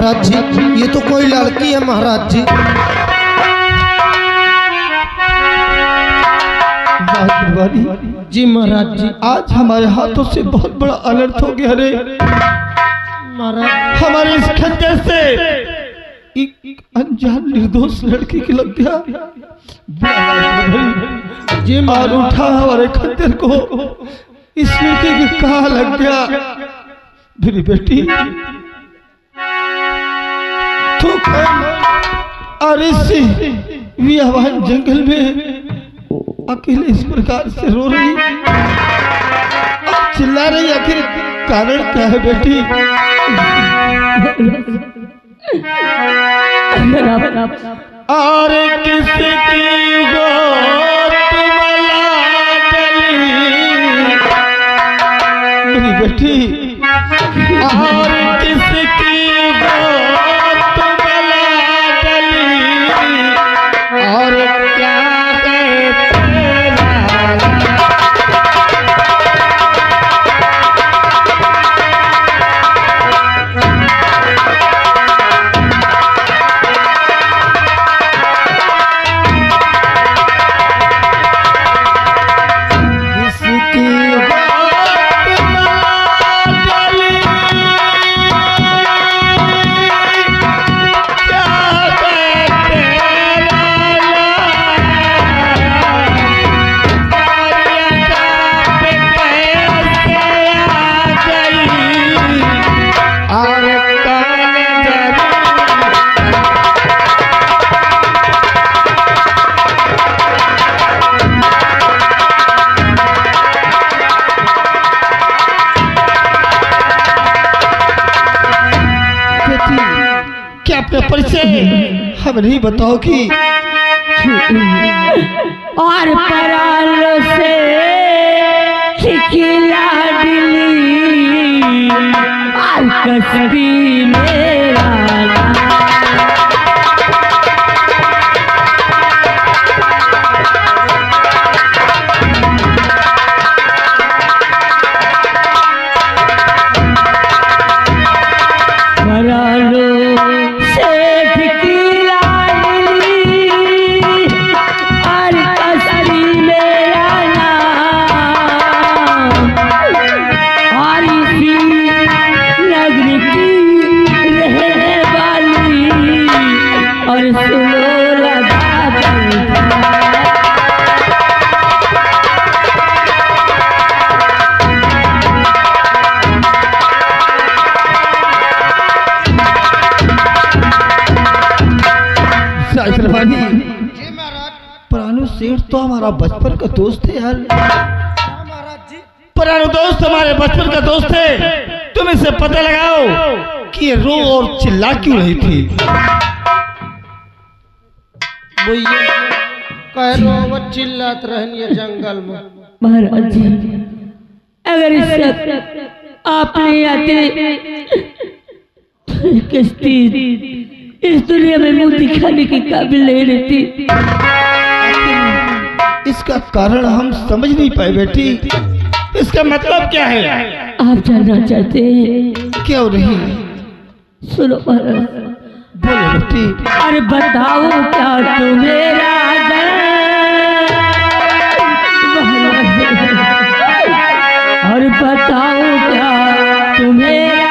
महाराज जी, ये तो कोई लड़की है महाराज जी। जी महाराज जी, आज हमारे हाथों से बहुत बड़ा अनर्थ हो गया रे महाराज। हमारे इस खंजर से एक अनजान निर्दोष लड़की की लग गया जी और उठा हमारे खंजर को इस लड़के के कहा लग गया। मेरी बेटी तो और इस वियावान जंगल में अकेले इस प्रकार से रो रही चिल्ला रही, आखिर कारण क्या है बेटी? और किसकी गोद मला डली मेरी बेटी, और किसकी गोद मला डली और क्या परिचय हम नहीं बताओगी? और परालों से खिला दिली और कश्ती मेरा परानु सेठ तो हमारा बचपन का दोस्त है यार। महाराज जी, परानु दोस्त हमारे बचपन का दोस्त है। तुम इसे पता लगाओ कि ये रो और चिल्ला क्यों रही थी। वो ये कह रो वो चिल्लात रहनी जंगल में। महाराज जी, अगर इस आपने आते कश्ती इस दुनिया में मुंह दिखाने की काबिल नहीं रहती। इसका कारण हम समझ नहीं पाए बेटी। इसका मतलब क्या है? आप जानना चाहते हैं? क्यों नहीं? सुनो महाराज, बोलो बेटी। अरे बताओ क्या तुम्हेरा और बताओ क्या तुम्हेरा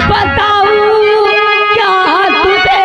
बताओ क्या तुझे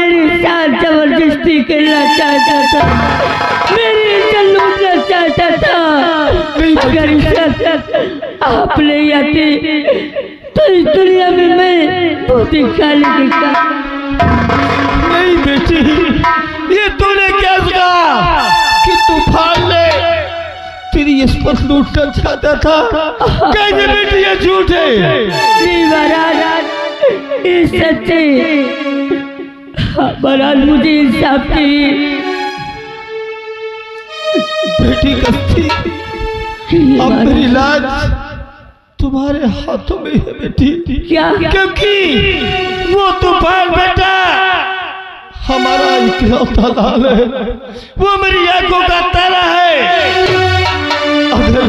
मेरे साथ जबरदस्ती करना चाहता था, मेरी इज्जत लूटना चाहता था। अगर इज्जत आप ले आते तो इस दुनिया में मैं मोती खाने की नहीं बेटी, ये तूने क्या कहा कि तूफान ने तेरी इस्मत लूटना चाहता था? कैसे बेटी ये झूठ है? नहीं महाराज, ये सच है। महाराज मुझे इंसाफ चाहिए। बेटी कस्ती, अब मेरी लाज तुम्हारे हाथों में है बेटी। क्या? क्योंकि वो तूफान बेटा हमारा इकलौता लाल है, वो मेरी आंखों का तारा है। अगर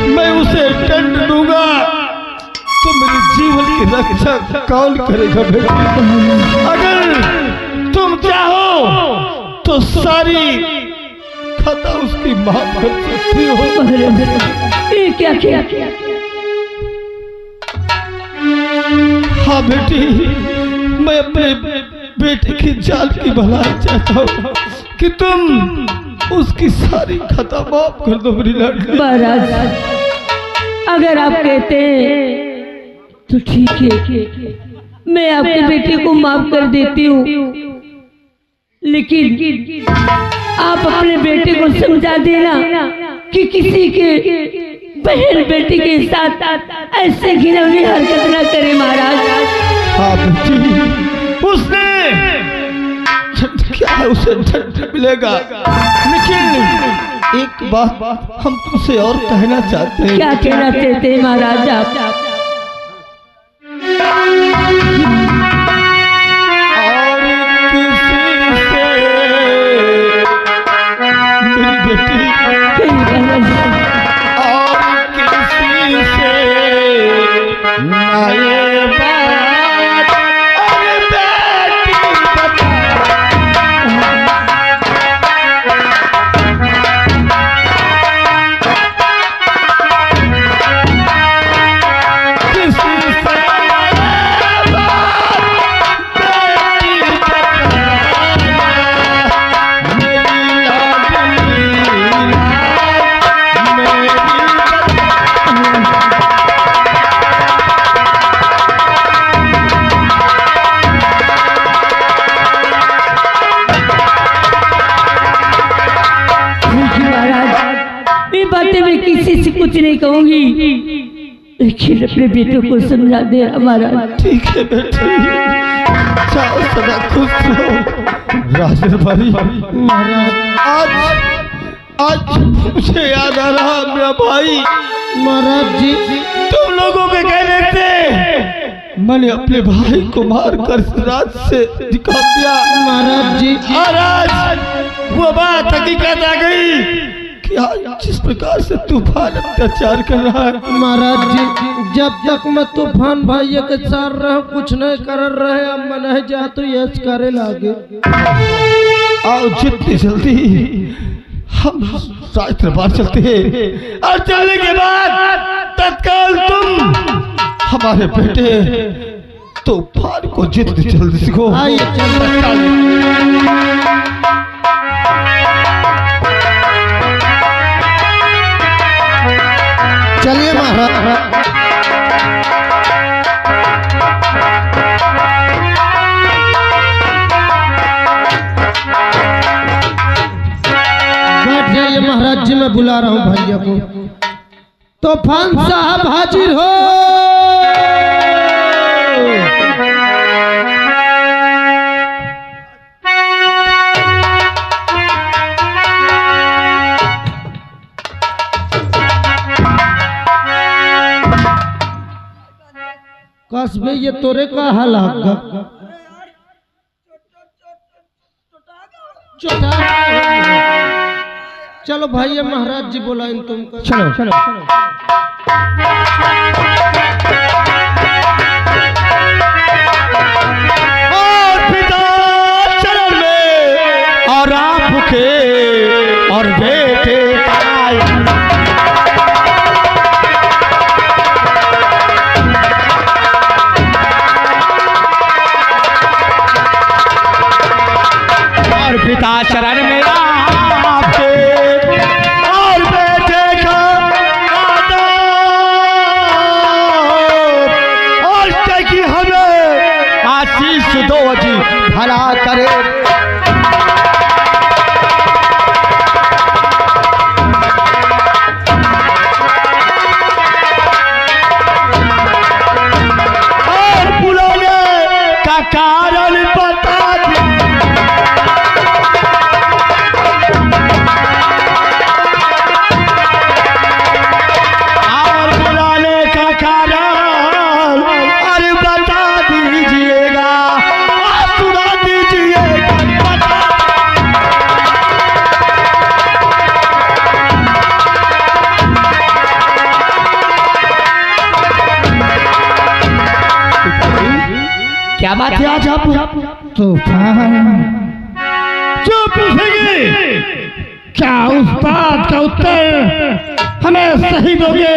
मैं उसे दंड दूंगा तो मेरे जीवन की रक्षा कौन करेगा बेटी? अगर तुम चाहो तो सारी खता उसकी माफ कर सकती हो। ये क्या किया? हाँ बेटी, मैं अपने बेटे की जान की भलाई चाहता हूँ कि तुम उसकी सारी खता माफ कर दो मेरी लाडली। महाराज अगर आप कहते हैं तो ठीक है, मैं आपके बेटे को माफ कर देती हूँ, लेकिन आप अपने बेटे को समझा देना कि किसी के बहन बेटी के साथ ऐसे घिनौनी हरकत न करे महाराज। हाँ बेटी, उसने क्या उसे दंड मिलेगा, लेकिन एक बात हम तुमसे और कहना चाहते हैं। क्या कहना चाहते हैं महाराज आप? और किसी से मेरी बेटी, और किसी से ना ये बात अरे बेटी बता। किसी से कुछ नहीं कहूंगी, लेकिन अपने बेटे को समझा दे हमारा। ठीक है बेटी, जाओ सदा खुश रहो। राजन भाई, आज आज मुझे याद आ रहा मेरा भाई। महाराज जी, तुम लोगों के कहने से मैंने अपने भाई को मार कर राज से दिखा दिया। महाराज जी, और आज वो बात हकीकत आ गई कि आज जिस प्रकार से तूफान अत्याचार कर रहा है। महाराज जी, जब तक मैं तूफान भाई के साथ रह कुछ नहीं कर रहे, अब मैं नहीं जा तो यश करे लागे। आओ जितनी जल्दी हम राज दरबार चलते हैं, और चलने के बाद तत्काल तुम हमारे बेटे तूफान को जितनी जल्दी सिखो। आइए चलिए महाराज। बैठ जाइए महाराज जी, मैं बुला रहा हूँ भैया को। तूफान साहब हाजिर हो। कसबे ये तोरे का हाल है। चलो भाई, महाराज जी बोला इन तुमको। चलो चलो और पिता चरण में और आप के और बेटे शरण में आपके और बेटे का आदर और कि हमें आशीष दो जी भला करे। कारण बता दी और बुलाने का कारण अरे बता दीजिएगा, सुना दीजिएगा बता। क्या बात है आज आप तूफान जो पूछेंगे क्या उस बात का उत्तर हमें सही दोगे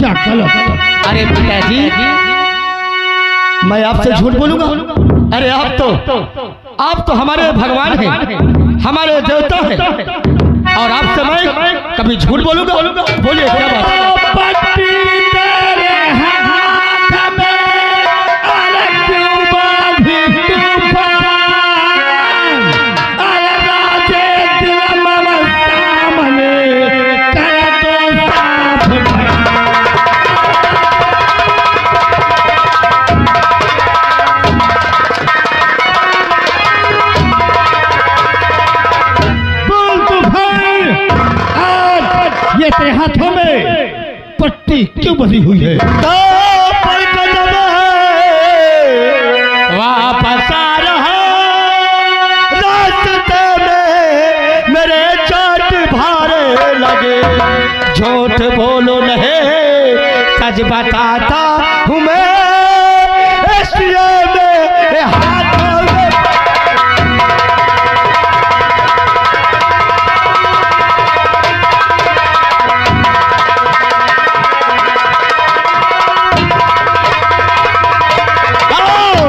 या गलत? अरे पिताजी मैं आपसे झूठ बोलूंगा? अरे आप तो हमारे भगवान हैं, हमारे देवता हैं और आपसे मैं कभी झूठ बोलूंगा? बोलिए क्या बात है? ये तेरे हाथों में पट्टी क्यों बंधी हुई है? वापस आ रहा रास्ते में मेरे चोट भारे लगे, झूठ बोलो नहीं सच बताता हूँ मैं, इसलिए मेरे हाथों में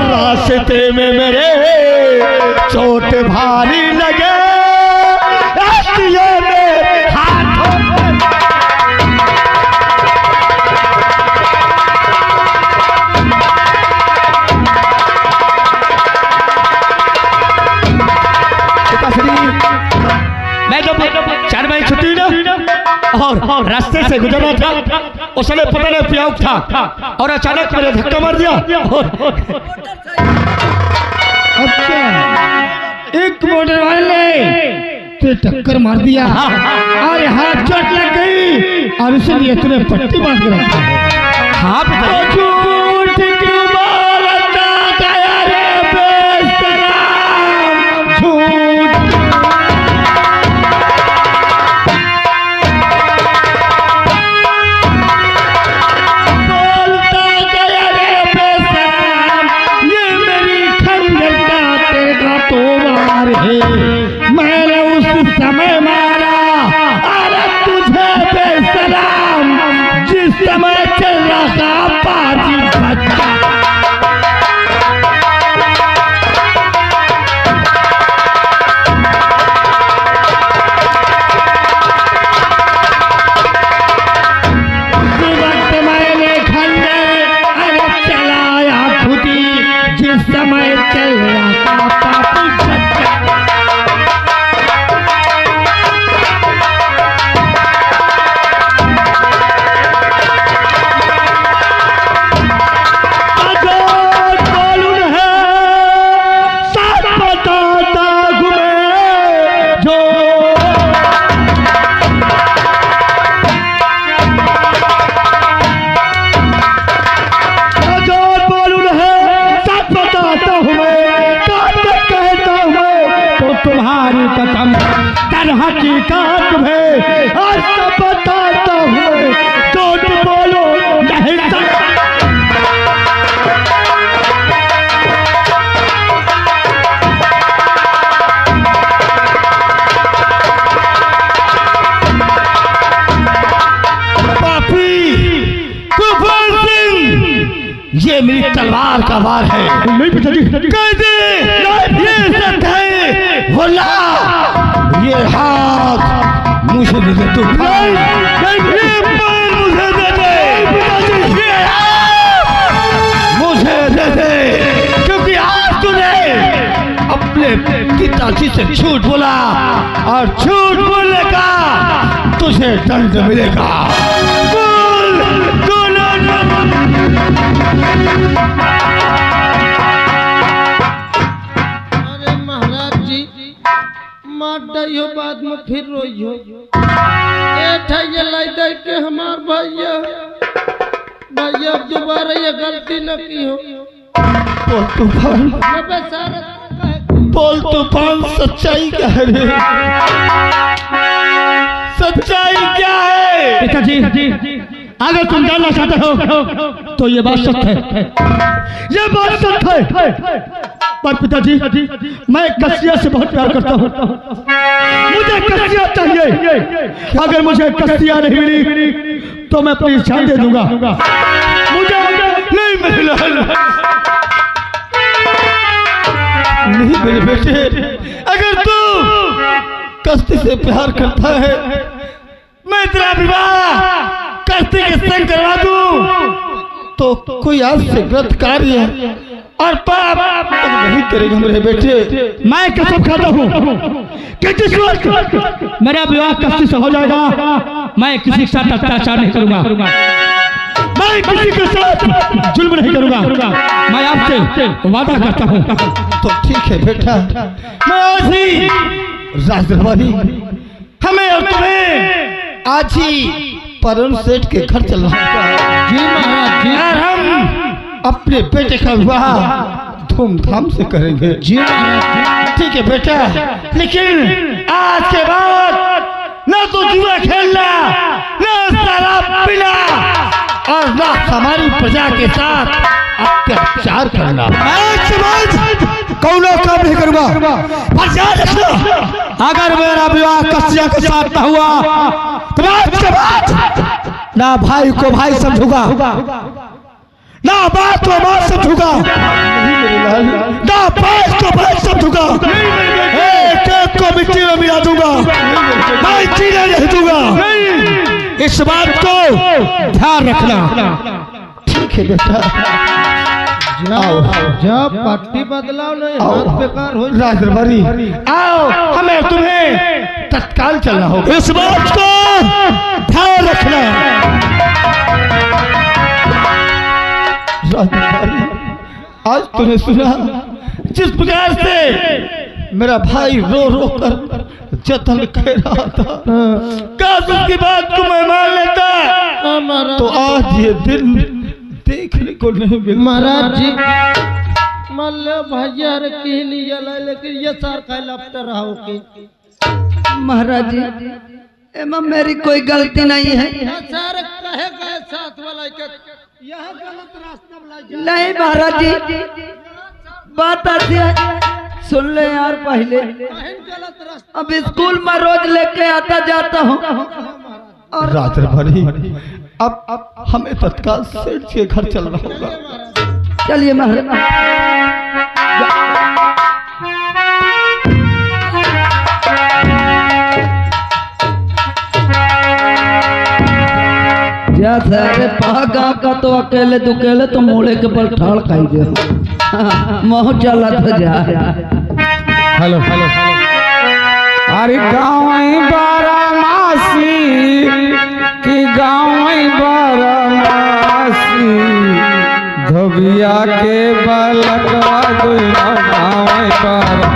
रास्ते में मेरे चोट भारी लगे, इसलिए मेरे हाथों में मैं जब 4 महीने छुट्टी ना और रास्ते से गुजरना था, उस समय पता नहीं प्याउक था और अचानक मेरे धक्का मार दिया। अच्छा, एक मोटर वाले ते टक्कर मार दिया और हाथ चोट लग गई और इसलिए तूने पट्टी बांध के रखा है। हाँ झूठ क्यों बोलता गया रे बेशरम, झूठ बोलता गया रे बेशरम, ये मेरी खंजर का तेरा तो वार है, मैंने उस समय मारा अरे तुझे बेशरम जिस समय चल रहा था बाजी बच्चा। वक्त मैंने खंजर अरे चलाया खुदी जिस समय चल रहा था पापी बच्चा। तुम्हारी कसम तर हकीकत में आज सब बताता हूँ, झूठ बोलो नहीं पापी कुफर सिंह, ये मेरी तलवार का वार है। नहीं पिताजी, कैसे ये सत्य है? बोला मुझे दे तूफान, ये पैर मुझे दे दे, मुझे दे दे, क्योंकि आज तूने अपने पिताजी से झूठ बोला और झूठ बोलने का तुझे दंड मिलेगा। बोल कौन? अरे महाराज जी मार डाइयो बाद में फिर रोइयो। ये लाई दे के हमार भैया अब दोबारा ये गलती न की हो। बोल तूफान, अबे सारा बोल तूफान, सच्चाई क्या है रे? सच्चाई क्या है? पिताजी, अगर तुम जानना चाहते हो तो ये बात सच है, ये बात सच है। पर पिताजी, मैं कस्सिया से बहुत प्यार करता हूँ, मुझे कस्सिया चाहिए। अगर मुझे कस्सिया नहीं मिली तो मैं अपनी जान दे दूंगा। मुझे नहीं मेरे लाल, नहीं मेरे बेटे, अगर तू कश्ती से प्यार करता है, मैं तेरा विवाह कश्ती के संग करवा दूं तो कोई आज से गलत कार्य और पाप नहीं करेगा मेरे बेटे। मैं कसम खाता हूँ कि जिस वक्त मेरा विवाह कश्ती से हो जाएगा, मैं किसी के साथ अत्याचार नहीं करूंगा, मैं किसी के साथ जुल्म नहीं करूंगा। मैं आपसे वादा करता हूँ। तो ठीक है बेटा, मैं आज ही राजदरबारी हमें और तुम्हें आज ही परम सेठ के घर चलना होगा। जी महाराज जी, और हम अपने बेटे का विवाह धूमधाम से करेंगे। जी महाराज ठीक है बेटा, लेकिन आज के बाद न तो जुआ खेलना, न शराब पीना और न हमारी प्रजा के साथ अत्याचार करना। कौनो काम नहीं करूंगा। पर याद रखना, अगर मेरा विवाह कस्सिया के साथ न हुआ तो आज के बाद ना भाई को भाई समझूंगा, ना बात को बात समझूंगा, ना बात को बात समझूंगा, एक को मिट्टी में मिला दूंगा, मैं जीने नहीं दूंगा। इस बात को ध्यान रखना। ठीक है बेटा, जब पट्टी बदलाव नहीं हाथ बेकार हो राजदरबारी आओ, हमें तुम्हें तत्काल चलना होगा। इस बात को ध्यान रखना। राजदरबारी, आज तूने सुना जिस प्रकार से मेरा भाई रो रो कर जतन कह रहा था, काश उसकी बात को मैं मान लेता तो आज ये दिन देखने को नहीं मिलता। महाराज जी मान लो भैया रे की नहीं जला, लेकिन ये सार का लपटा रहा के महाराज जी, एमा मेरी कोई गलती नहीं है। सारे कहे गए साथ वाला के यहाँ गलत रास्ता में नहीं महाराज जी, बात ऐसी है, सुन ले यार। पहले गलत रास्ता अब स्कूल में रोज लेके आता जाता हूँ और राजदरबारी, अब हमें तत्काल सेठ के घर चलना होगा। चलिए महाराज। जा सारे पागा का तो अकेले दुकेले तो मोड़े के पर ठाड़ खाई दे मोह चला तो जा। हेलो हेलो, अरे गाँव बारामासी की गाँव बारामासी, धोबिया के बलकवा दुनो गाँव बारामासी।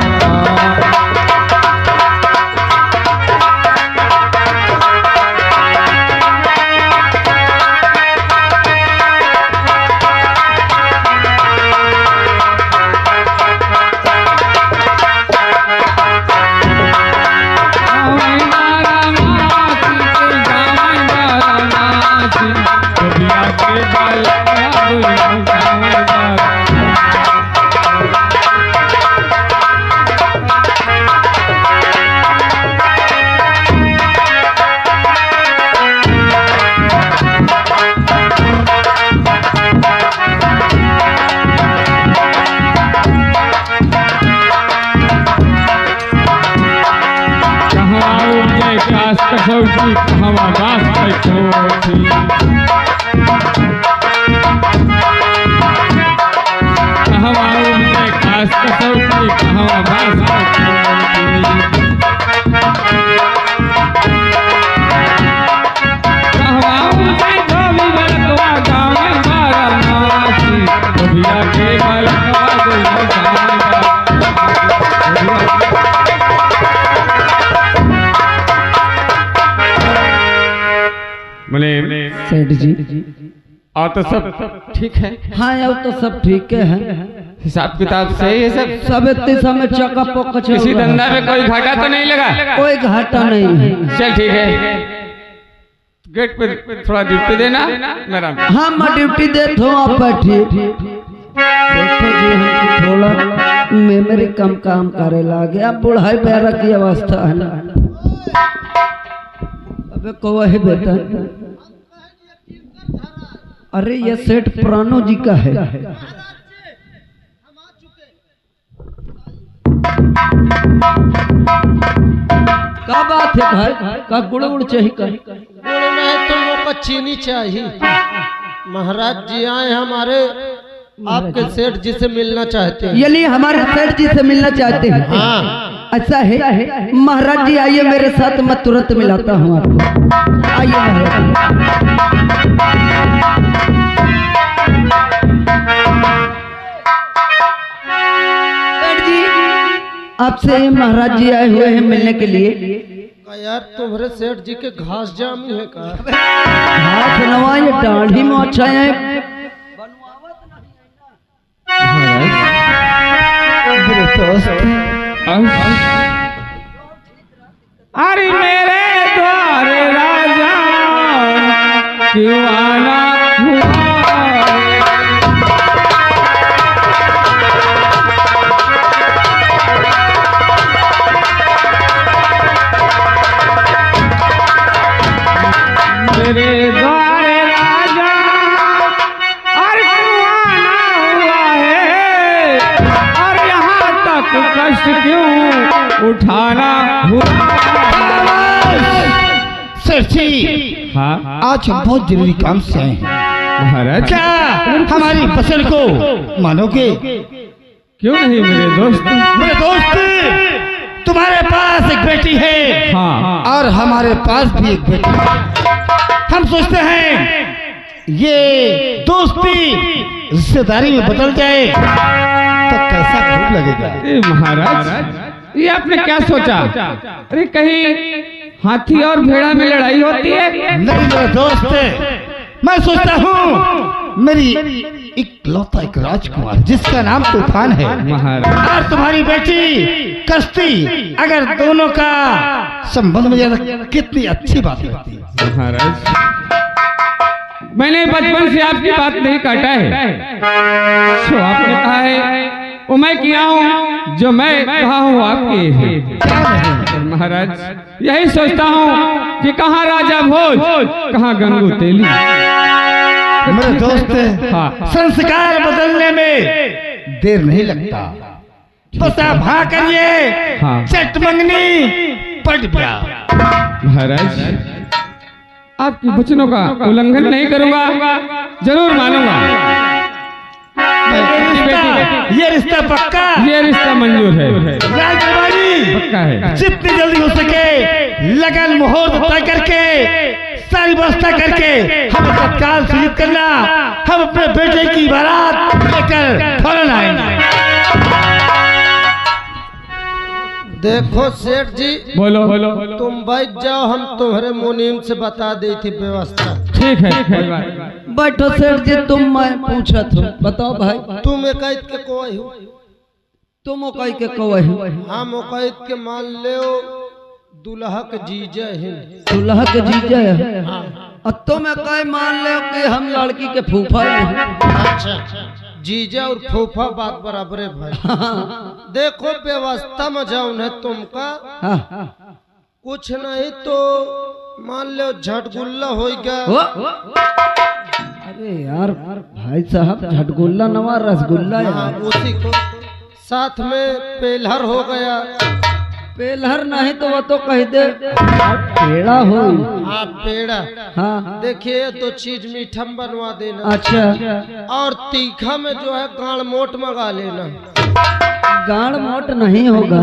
कसौटी कहवा बास कैठोठी कहवा उमरे खास कसौटी कहवा बास कैठोठी कहवा उमरे धोबी बलकवा गाँव बारा नासी धोबिया के बलकवा बोले सेठ जी और तो सब ठीक है। हाँ अब तो सब ठीक है हिसाब किताब सही है सब। सब इतने समय चौका पोका चल किसी रहा है। धंधा में कोई घाटा तो नहीं लगा? कोई घाटा नहीं है। चल ठीक है, गेट पे थोड़ा ड्यूटी देना मेरा। हाँ मैं ड्यूटी देता हूँ, आप बैठिए। देखो जी हमको थोड़ा मेमोरी कम काम करे लागे, अब बुढ़ाई बेरा की अवस्था है ना। अबे कौवा है बेटा, अरे ये सेठ पुरानो जी का है। क्या बात है भाई, का गुड़ गुड़ चाहिए का? गुड़ नहीं तुम लोग को चीनी चाहिए। महाराज जी आए हमारे, आपके सेठ जी से मिलना चाहते हैं। ये लिए हमारे सेठ जी से मिलना चाहते हैं। हाँ ऐसा है महाराज जी, आइए मेरे साथ, मैं तुरंत मिलाता हूँ आपको। आइए महाराज सेठ जी, आपसे महाराज जी आए हुए हैं मिलने के लिए। यार तुम्हारे सेठ जी के घास जामी है का? हाथ नवा ये दाढ़ी में अच्छा है। मेरे दोस्त अरे मेरे द्वार राजा क्यों आना हुआ? मेरे द्वार राजा और क्यों आना हुआ है? और यहाँ तक कष्ट क्यों उठाना हुआ? सेठ जी, हाँ आज हम बहुत जरूरी काम से आए हैं। महाराज क्या हमारी फसल को मानोगे? क्यों नहीं मेरे दोस्त? मेरे दोस्त, तुम्हारे पास एक बेटी है हाँ और हमारे पास भी एक बेटी है। हम सोचते हैं ये दोस्ती रिश्तेदारी में बदल जाए तो कैसा खूब लगेगा। अरे महाराज ये आपने क्या सोचा? अरे कहीं हाथी और भेड़ा में लड़ाई होती है? नहीं मेरे दोस्त, मैं सोचता हूँ मेरी इकलौता एक राजकुमार जिसका नाम तूफान है महाराज और तुम्हारी बेटी कश्ती, अगर दोनों का संबंध में जाए तो कितनी अच्छी बात होती है। महाराज मैंने बचपन से आपकी बात नहीं काटा है, तो आपने कहा है वो मैं किया हूँ, जो मैं कहा हूँ आपके है। महाराज यही सोचता हूँ कि कहाँ राजा भोज, कहाँ गंगू तेली। मेरे दोस्त, हाँ। संस्कार बदलने में देर नहीं लगता, बस आप हाँ करिए, हाँ। चट मंगनी पट गया। महाराज आपके वचनों का उल्लंघन नहीं करूंगा, जरूर मानूंगा। ये रिश्ता पक्का, ये रिश्ता मंजूर है, राजकुमारी पक्का है। जितनी जल्दी हो सके लगन मुहूर्त तय करके सारी व्यवस्था करके हम तत्काल सूचित करना, हम अपने बेटे की बारात लेकर फौरन आएंगे। देखो सेठ जी, बोलो तुम बैठ जाओ, हम तुम्हारे मुनीम से बता दी थी व्यवस्था। ठीक है कोई बात नहीं। बैठो सेठ जी, तुम मैं पूछा था, बताओ भाई। तुम एकाइत के कोई हो? तुम ओकाई के कवही, हम एकाइत के मान ले दुल्हा के जीजा है। दुल्हा के जीजा है। और तुम एकाई मान ले कि हम लड़की के फूफा हैं। अच्छा, जीजा और फूफा बात बराबर है भाई। देखो व्यवस्था में जाओ न तुमका, कुछ नहीं तो मान लो झटगुल्ला हो गया। अरे यार भाई साहब, झटगुल्ला नवा रसगुल्ला हाँ, यार। उसी को साथ में पेलहर हो गया। पेलहर नहीं तो वो तो कह दे पेड़ा हो। हाँ पेड़ा। हाँ देखिए तो चीज मीठा बनवा देना। अच्छा और तीखा में जो है गाड़ मोट मंगा लेना। गाड़ मोट नहीं होगा,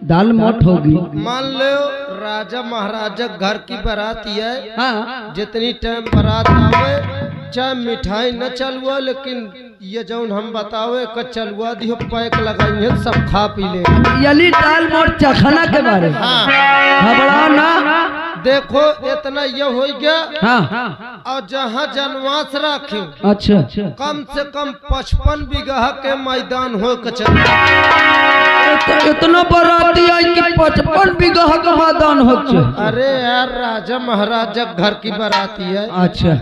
दाल मोट होगी। मान लो राजा महाराजा घर की बारात है। हाँ जितनी टाइम बारात आवे चाहे मिठाई न चलुआ, लेकिन ये जौन हम बतावे का चलुआ दियो पैक लगाई सब खा पी ले। यली दाल मोट चखना के बारे में हाँ घबरा ना। देखो इतना ये हो गया। हाँ और जहाँ जनवास रखे अच्छा कम से कम 55 बीघा के मैदान हो के चल। इतना बराती आई कि 55 बीघा का मैदान हो। अरे यार राजा महाराजा घर की बाराती है। अच्छा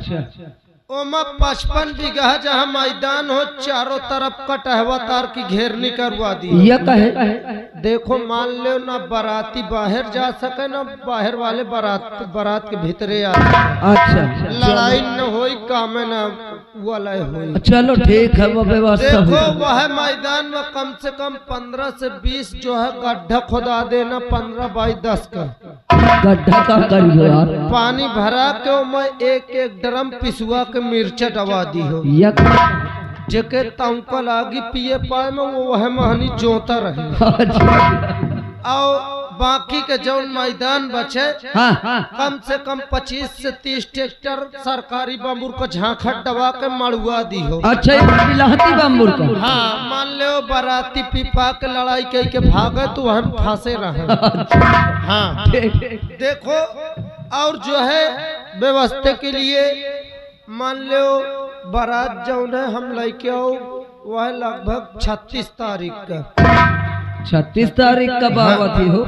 ओमा 55 बीघा जहाँ मैदान हो, चारों तरफ कटहवा तार की घेरनी करवा दी। ये कहे देखो मान लो ना बाराती बाहर जा सके ना बाहर वाले बारात के भीतरे आ सके। अच्छा लड़ाई न होई काम न वाला होई। चलो ठीक है वो व्यवस्था देखो हो। वह मैदान में कम से कम 15 से 20 जो है गड्ढा खुदा देना, 15 बाई 10 का गड्ढा का करियो यार। पानी भरा के मैं एक एक ड्रम पिसुआ के मिर्चा दबा दी हो। जेके तंका लागी पिए पाए में वो वह महनी जोता रहे। और बाकी के जौन मैदान बचे कम से कम 25 से 30 ट्रैक्टर सरकारी बम्बूर को झांखट दबा के मड़ुआ दी हो। अच्छा बिलाहती बम्बूर का। हाँ मान लो बाराती पीपा के लड़ाई कह के भागे तो हम फांसे रहे। हाँ देखो और जो है व्यवस्था के लिए मान लो बारात जौन है हम लेके आओ वह लगभग 36 तारीख का। 36 तारीख का बाबा थी हो।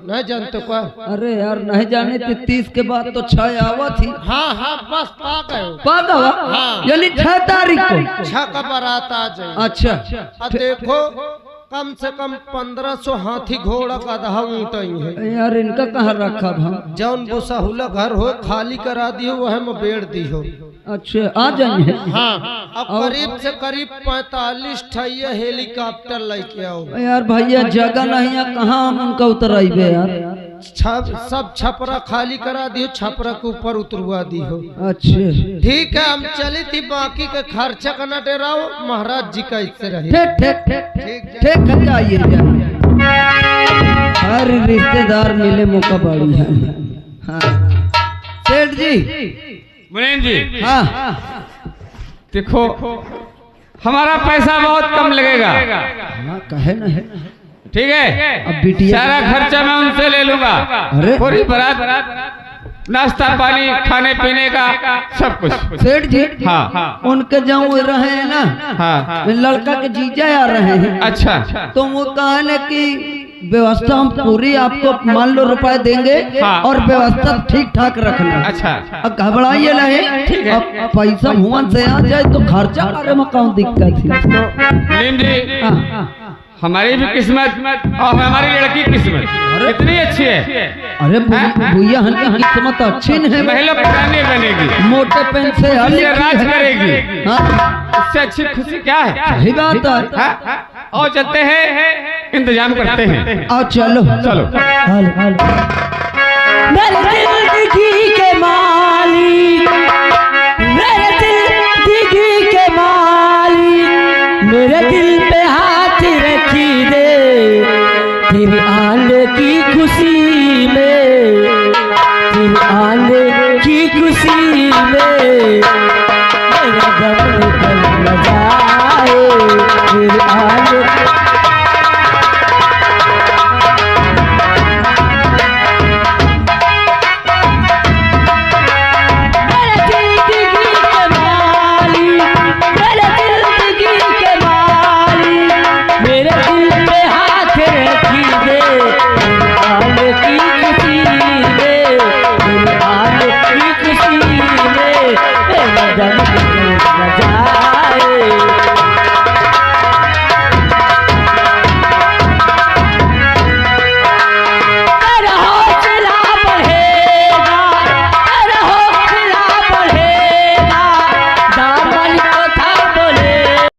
नहीं जानते क्या? अरे यार नहीं जाने थे 30 के बाद तो 6 आवा थी। हाँ हाँ बस पा गए। पागा हाँ। यानी 6 तारीख को 6 का बारात आ जाए। अच्छा अब देखो कम से कम 1500 हाथी घोड़ा का दहा ऊँटाई है। यार इनका कहाँ रखा हम। जौन बुसाहुला घर हो खाली करा दियो वह में बेड़ दी हो। अच्छा आ जाएंगे। हाँ अब करीब से करीब 45 ठैया हेलीकॉप्टर लेके आओ। यार भैया जगह नहीं है कहाँ हम उनका उतराइबे यार। सब छपरा खाली करा दियो, छपरा के ऊपर उतरवा दी हो। अच्छा ठीक है हम चली थी, बाकी का खर्चा का न डेराओ, महाराज जी का इससे रही। ठीक है जाइए। हर रिश्तेदार मिले मौका बड़ी है। हाँ सेठ जी मुनीम जी हाँ देखो हमारा पैसा बहुत कम लगेगा। हाँ कहे ना है। ठीक है अब बिटिया सारा खर्चा मैं उनसे ले लूंगा। अरे पूरी बारात नाश्ता पानी खाने पीने का सब कुछ। सेठ जी हाँ उनके जहाँ रहे हैं ना हाँ लड़का के जीजा आ रहे हैं। अच्छा तो वो कहा ना कि व्यवस्था हम पूरी आपको मान लो रुपए देंगे। हाँ। और व्यवस्था ठीक ठाक रखना। अच्छा अब घबराइए नहीं। अब पैसा हुआ से आ जाए तो खर्चा करे में कौन दिक्कत है। मुनीम जी हमारी भी किस्मत और हमारी लड़की की किस्मत इतनी अच्छी है। अरे भैया हल्की किस्मत अच्छी नहीं है। महिला पुरानी बनेगी, मोटे पेन से राज करेगी। हाँ इससे अच्छी खुशी क्या है। सही बात है। और चलते हैं इंतजाम करते हैं। आओ चलो चलो मेरे जिंदगी के मालिक, मेरे जिंदगी के मालिक, मेरे दिल पे हाथ रखी दे तेरे आने की खुशी में, तेरे आने की खुशी में मेरा गम निकल न जाए, तेरे